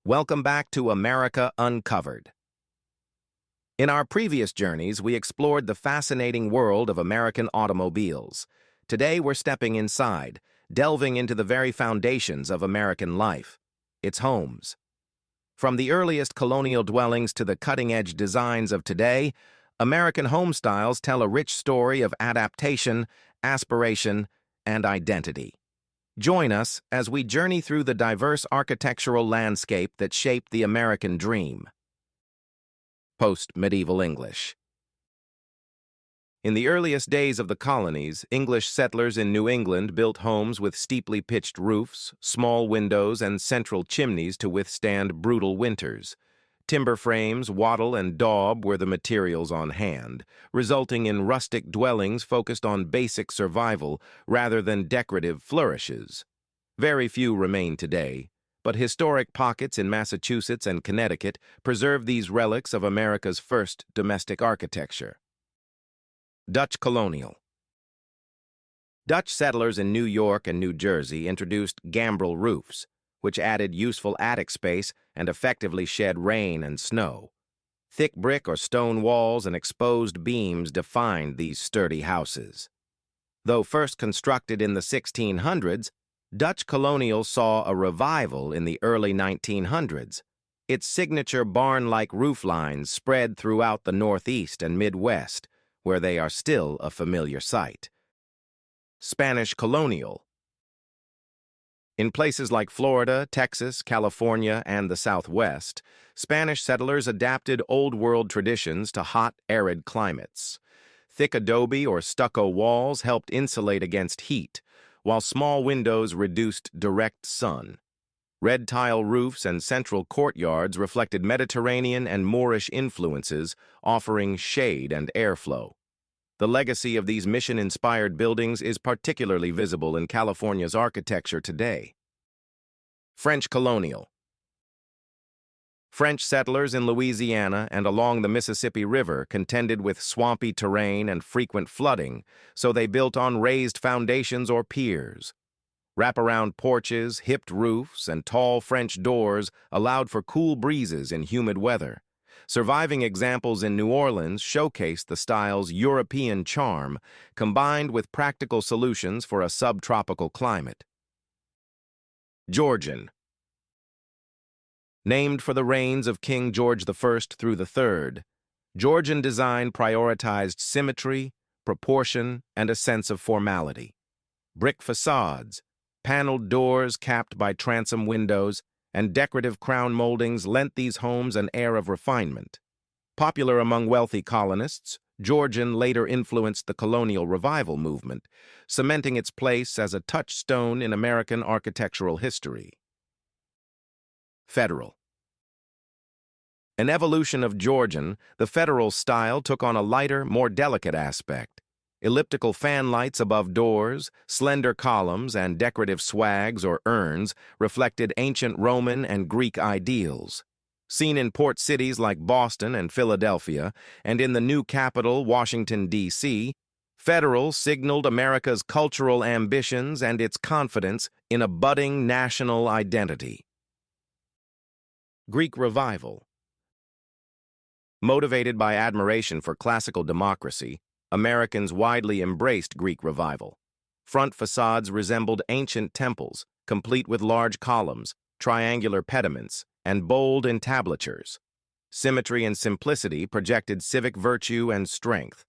Welcome back to America Uncovered. In our previous journeys, we explored the fascinating world of American automobiles. Today, we're stepping inside, delving into the very foundations of American life, its homes. From the earliest colonial dwellings to the cutting-edge designs of today, American home styles tell a rich story of adaptation, aspiration, and identity. Join us as we journey through the diverse architectural landscape that shaped the American dream. Post-medieval English. In the earliest days of the colonies, English settlers in New England built homes with steeply pitched roofs, small windows, and central chimneys to withstand brutal winters. Timber frames, wattle, and daub were the materials on hand, resulting in rustic dwellings focused on basic survival rather than decorative flourishes. Very few remain today, but historic pockets in Massachusetts and Connecticut preserve these relics of America's first domestic architecture. Dutch Colonial. Dutch settlers in New York and New Jersey introduced gambrel roofs, which added useful attic space and effectively shed rain and snow. Thick brick or stone walls and exposed beams defined these sturdy houses. Though first constructed in the 1600s, Dutch Colonial saw a revival in the early 1900s. Its signature barn-like rooflines spread throughout the Northeast and Midwest, where they are still a familiar sight. Spanish Colonial. In places like Florida, Texas, California, and the Southwest, Spanish settlers adapted Old-World traditions to hot, arid climates. Thick adobe or stucco walls helped insulate against heat, while small windows reduced direct sun. Red tile roofs and central courtyards reflected Mediterranean and Moorish influences, offering shade and airflow. The legacy of these mission-inspired buildings is particularly visible in California's architecture today. French Colonial. French settlers in Louisiana and along the Mississippi River contended with swampy terrain and frequent flooding, so they built on raised foundations or piers. Wraparound porches, hipped roofs, and tall French doors allowed for cool breezes in humid weather. Surviving examples in New Orleans showcase the style's European charm, combined with practical solutions for a subtropical climate. Georgian. Named for the reigns of King George I through III, Georgian design prioritized symmetry, proportion, and a sense of formality. Brick facades, paneled doors capped by transom windows, and decorative crown moldings lent these homes an air of refinement. Popular among wealthy colonists, Georgian later influenced the colonial revival movement, cementing its place as a touchstone in American architectural history. Federal. An evolution of Georgian, the federal style took on a lighter, more delicate aspect. Elliptical fan lights above doors, slender columns, and decorative swags or urns reflected ancient Roman and Greek ideals. Seen in port cities like Boston and Philadelphia, and in the new capital, Washington, D.C., Federal signaled America's cultural ambitions and its confidence in a budding national identity. Greek Revival. Motivated by admiration for classical democracy, Americans widely embraced Greek Revival. Front facades resembled ancient temples, complete with large columns, triangular pediments, and bold entablatures. Symmetry and simplicity projected civic virtue and strength.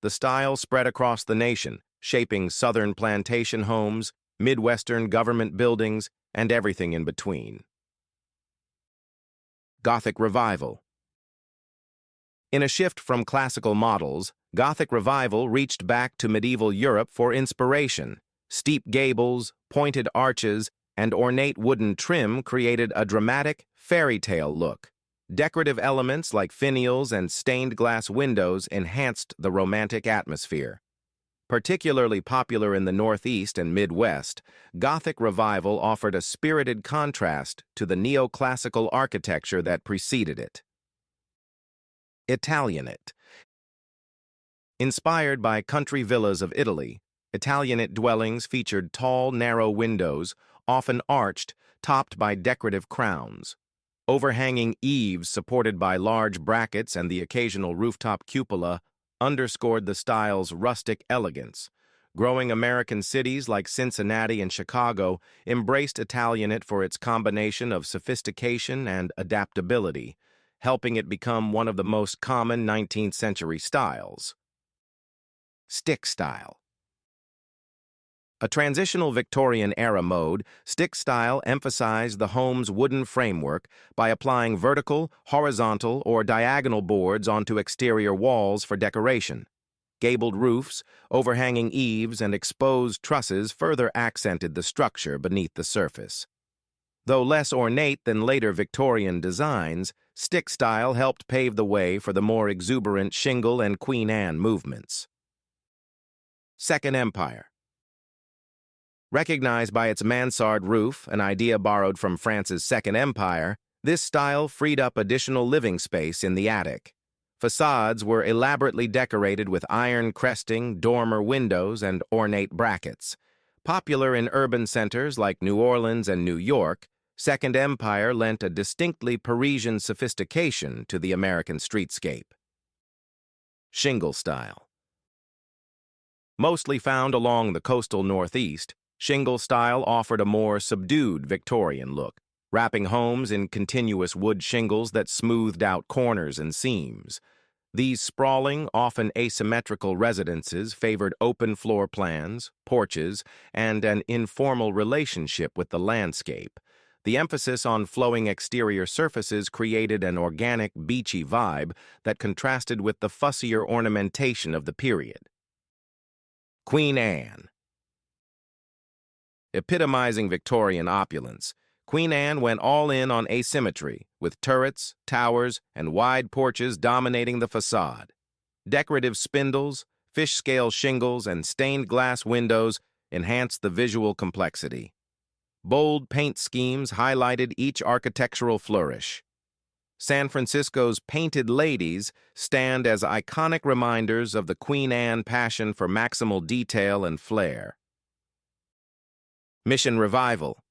The style spread across the nation, shaping Southern plantation homes, Midwestern government buildings, and everything in between. Gothic Revival. In a shift from classical models, Gothic Revival reached back to medieval Europe for inspiration. Steep gables, pointed arches, and ornate wooden trim created a dramatic, fairy tale look. Decorative elements like finials and stained glass windows enhanced the romantic atmosphere. Particularly popular in the Northeast and Midwest, Gothic Revival offered a spirited contrast to the neoclassical architecture that preceded it. Italianate. Inspired by country villas of Italy, Italianate dwellings featured tall, narrow windows, often arched, topped by decorative crowns. Overhanging eaves supported by large brackets and the occasional rooftop cupola underscored the style's rustic elegance. Growing American cities like Cincinnati and Chicago embraced Italianate for its combination of sophistication and adaptability, helping it become one of the most common 19th century styles. Stick style. A transitional Victorian-era mode, stick style emphasized the home's wooden framework by applying vertical, horizontal, or diagonal boards onto exterior walls for decoration. Gabled roofs, overhanging eaves, and exposed trusses further accented the structure beneath the surface. Though less ornate than later Victorian designs, stick style helped pave the way for the more exuberant shingle and Queen Anne movements. Second Empire. Recognized by its mansard roof, an idea borrowed from France's Second Empire, this style freed up additional living space in the attic. Facades were elaborately decorated with iron cresting, dormer windows, and ornate brackets. Popular in urban centers like New Orleans and New York, Second Empire lent a distinctly Parisian sophistication to the American streetscape. Shingle style. Mostly found along the coastal Northeast, shingle style offered a more subdued Victorian look, wrapping homes in continuous wood shingles that smoothed out corners and seams. These sprawling, often asymmetrical residences favored open floor plans, porches, and an informal relationship with the landscape. The emphasis on flowing exterior surfaces created an organic, beachy vibe that contrasted with the fussier ornamentation of the period. Queen Anne. Epitomizing Victorian opulence, Queen Anne went all in on asymmetry, with turrets, towers, and wide porches dominating the facade. Decorative spindles, fish-scale shingles, and stained glass windows enhanced the visual complexity. Bold paint schemes highlighted each architectural flourish. San Francisco's painted ladies stand as iconic reminders of the Queen Anne passion for maximal detail and flair. Mission Revival.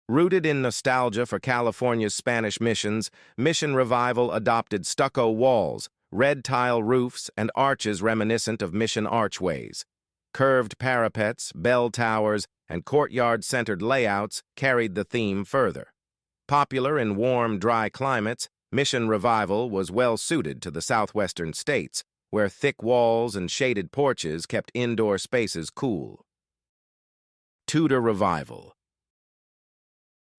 Rooted in nostalgia for California's Spanish missions, Mission Revival adopted stucco walls, red tile roofs, and arches reminiscent of mission archways. Curved parapets, bell towers, and courtyard-centered layouts carried the theme further. Popular in warm, dry climates, Mission Revival was well suited to the southwestern states, where thick walls and shaded porches kept indoor spaces cool. Tudor Revival.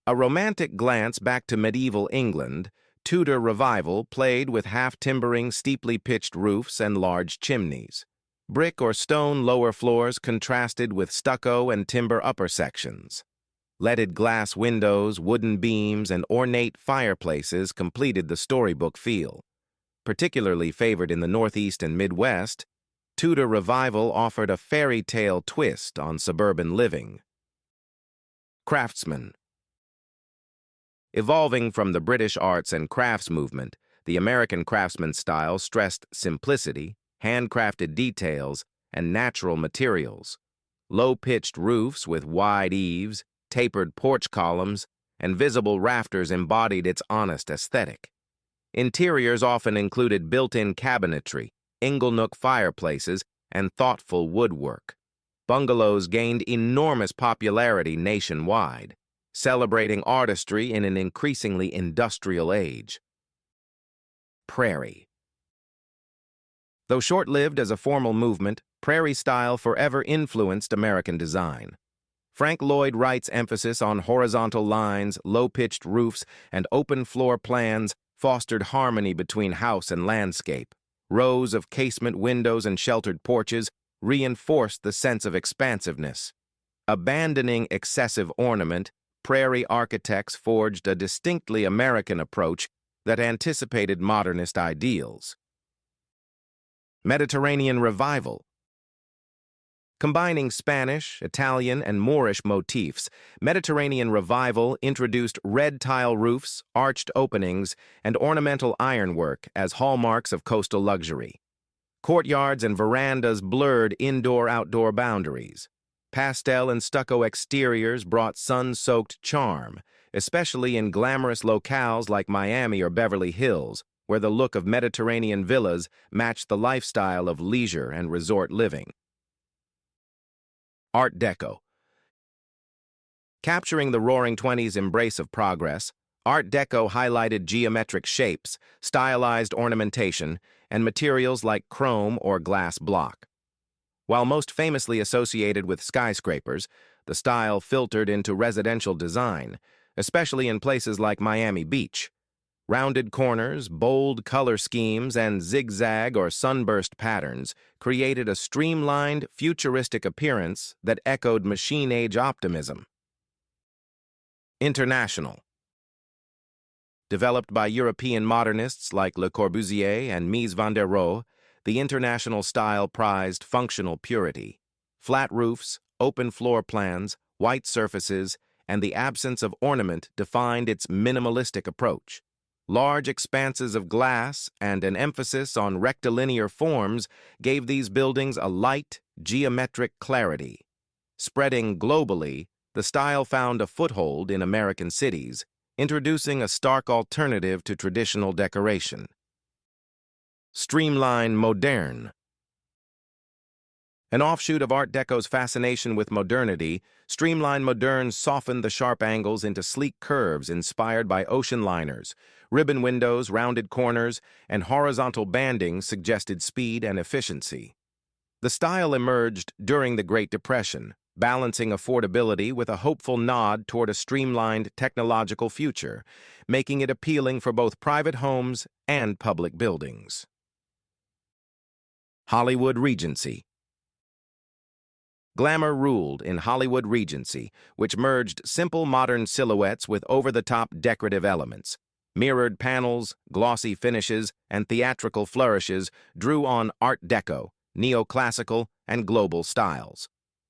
A romantic glance back to medieval England, Tudor Revival played with half-timbering, steeply pitched roofs and large chimneys. Brick or stone lower floors contrasted with stucco and timber upper sections. Leaded glass windows, wooden beams, and ornate fireplaces completed the storybook feel. Particularly favored in the Northeast and Midwest, Tudor Revival offered a fairy tale twist on suburban living. Craftsman. Evolving from the British arts and crafts movement, the American craftsman style stressed simplicity, handcrafted details, and natural materials. Low-pitched roofs with wide eaves, tapered porch columns, and visible rafters embodied its honest aesthetic. Interiors often included built-in cabinetry, inglenook fireplaces, and thoughtful woodwork. Bungalows gained enormous popularity nationwide, celebrating artistry in an increasingly industrial age. Prairie. Though short-lived as a formal movement, prairie style forever influenced American design. Frank Lloyd Wright's emphasis on horizontal lines, low-pitched roofs, and open floor plans fostered harmony between house and landscape. Rows of casement windows and sheltered porches reinforced the sense of expansiveness. Abandoning excessive ornament, prairie architects forged a distinctly American approach that anticipated modernist ideals. Mediterranean Revival. Combining Spanish, Italian, and Moorish motifs, Mediterranean Revival introduced red tile roofs, arched openings, and ornamental ironwork as hallmarks of coastal luxury. Courtyards and verandas blurred indoor-outdoor boundaries. Pastel and stucco exteriors brought sun-soaked charm, especially in glamorous locales like Miami or Beverly Hills, where the look of Mediterranean villas matched the lifestyle of leisure and resort living. Art Deco. Capturing the Roaring Twenties embrace of progress, Art Deco highlighted geometric shapes, stylized ornamentation, and materials like chrome or glass block. While most famously associated with skyscrapers, the style filtered into residential design, especially in places like Miami Beach. Rounded corners, bold color schemes, and zigzag or sunburst patterns created a streamlined, futuristic appearance that echoed machine-age optimism. International. Developed by European modernists like Le Corbusier and Mies van der Rohe, the International style prized functional purity. Flat roofs, open floor plans, white surfaces, and the absence of ornament defined its minimalistic approach. Large expanses of glass and an emphasis on rectilinear forms gave these buildings a light, geometric clarity. Spreading globally, the style found a foothold in American cities, introducing a stark alternative to traditional decoration. Streamline Moderne. An offshoot of Art Deco's fascination with modernity, Streamline Moderne softened the sharp angles into sleek curves inspired by ocean liners. Ribbon windows, rounded corners, and horizontal banding suggested speed and efficiency. The style emerged during the Great Depression, balancing affordability with a hopeful nod toward a streamlined technological future, making it appealing for both private homes and public buildings. Hollywood Regency. Glamour ruled in Hollywood Regency, which merged simple modern silhouettes with over-the-top decorative elements. Mirrored panels, glossy finishes, and theatrical flourishes drew on Art Deco, neoclassical, and global styles.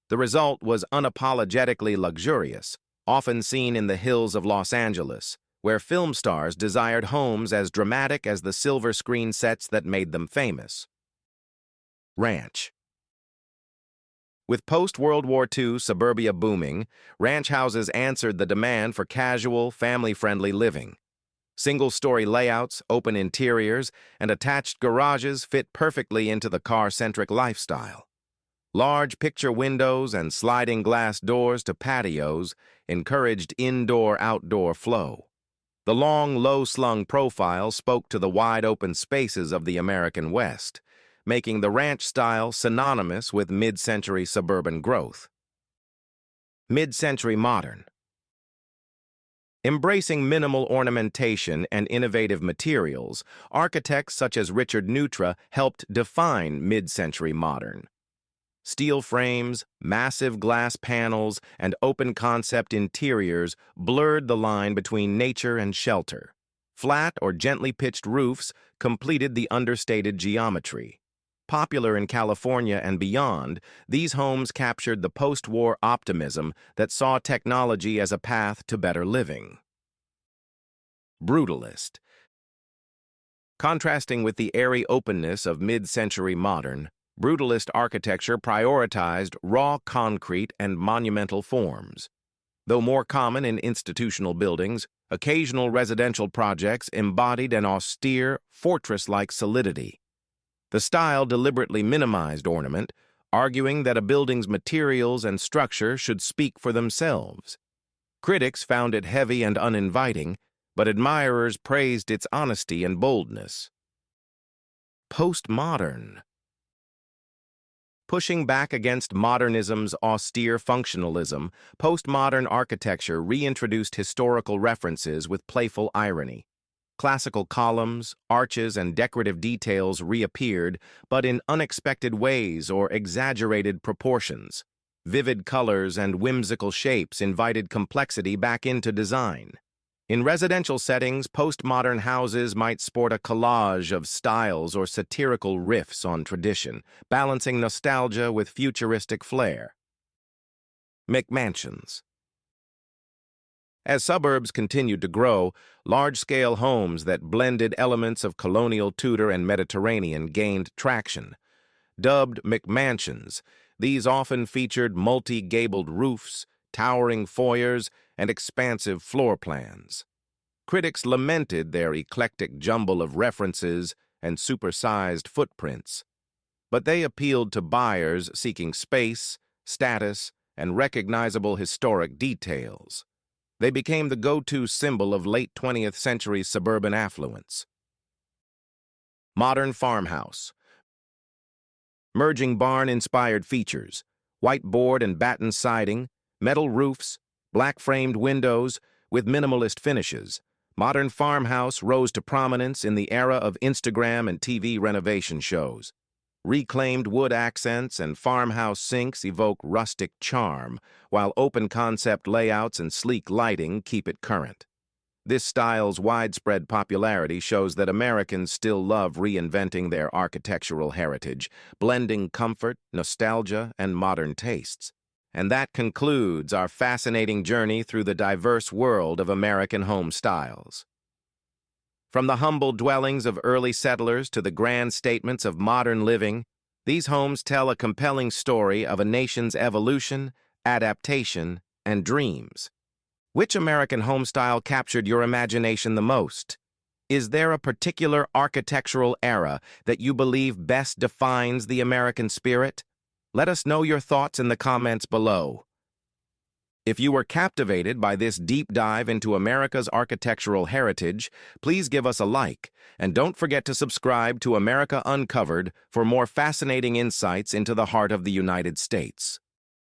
The result was unapologetically luxurious, often seen in the hills of Los Angeles, where film stars desired homes as dramatic as the silver screen sets that made them famous. Ranch. With post-World War II suburbia booming, ranch houses answered the demand for casual, family-friendly living. Single-story layouts, open interiors, and attached garages fit perfectly into the car-centric lifestyle. Large picture windows and sliding glass doors to patios encouraged indoor-outdoor flow. The long, low-slung profile spoke to the wide-open spaces of the American West, making the ranch style synonymous with mid-century suburban growth. Mid-century modern. Embracing minimal ornamentation and innovative materials, architects such as Richard Neutra helped define mid-century modern. Steel frames, massive glass panels, and open-concept interiors blurred the line between nature and shelter. Flat or gently pitched roofs completed the understated geometry. Popular in California and beyond, these homes captured the post-war optimism that saw technology as a path to better living. Brutalist. Contrasting with the airy openness of mid-century modern, Brutalist architecture prioritized raw concrete and monumental forms. Though more common in institutional buildings, occasional residential projects embodied an austere, fortress-like solidity. The style deliberately minimized ornament, arguing that a building's materials and structure should speak for themselves. Critics found it heavy and uninviting, but admirers praised its honesty and boldness. Postmodern. Pushing back against modernism's austere functionalism, postmodern architecture reintroduced historical references with playful irony. Classical columns, arches, and decorative details reappeared, but in unexpected ways or exaggerated proportions. Vivid colors and whimsical shapes invited complexity back into design. In residential settings, postmodern houses might sport a collage of styles or satirical riffs on tradition, balancing nostalgia with futuristic flair. McMansions. As suburbs continued to grow, large-scale homes that blended elements of colonial, Tudor, and Mediterranean gained traction. Dubbed McMansions, these often featured multi-gabled roofs, towering foyers, and expansive floor plans. Critics lamented their eclectic jumble of references and supersized footprints, but they appealed to buyers seeking space, status, and recognizable historic details. They became the go-to symbol of late 20th century suburban affluence. Modern farmhouse. Merging barn-inspired features, white board and batten siding, metal roofs, black-framed windows with minimalist finishes, modern farmhouse rose to prominence in the era of Instagram and TV renovation shows. Reclaimed wood accents and farmhouse sinks evoke rustic charm, while open-concept layouts and sleek lighting keep it current. This style's widespread popularity shows that Americans still love reinventing their architectural heritage, blending comfort, nostalgia, and modern tastes. And that concludes our fascinating journey through the diverse world of American home styles. From the humble dwellings of early settlers to the grand statements of modern living, these homes tell a compelling story of a nation's evolution, adaptation, and dreams. Which American home style captured your imagination the most? Is there a particular architectural era that you believe best defines the American spirit? Let us know your thoughts in the comments below. If you were captivated by this deep dive into America's architectural heritage, please give us a like, and don't forget to subscribe to America Uncovered for more fascinating insights into the heart of the United States.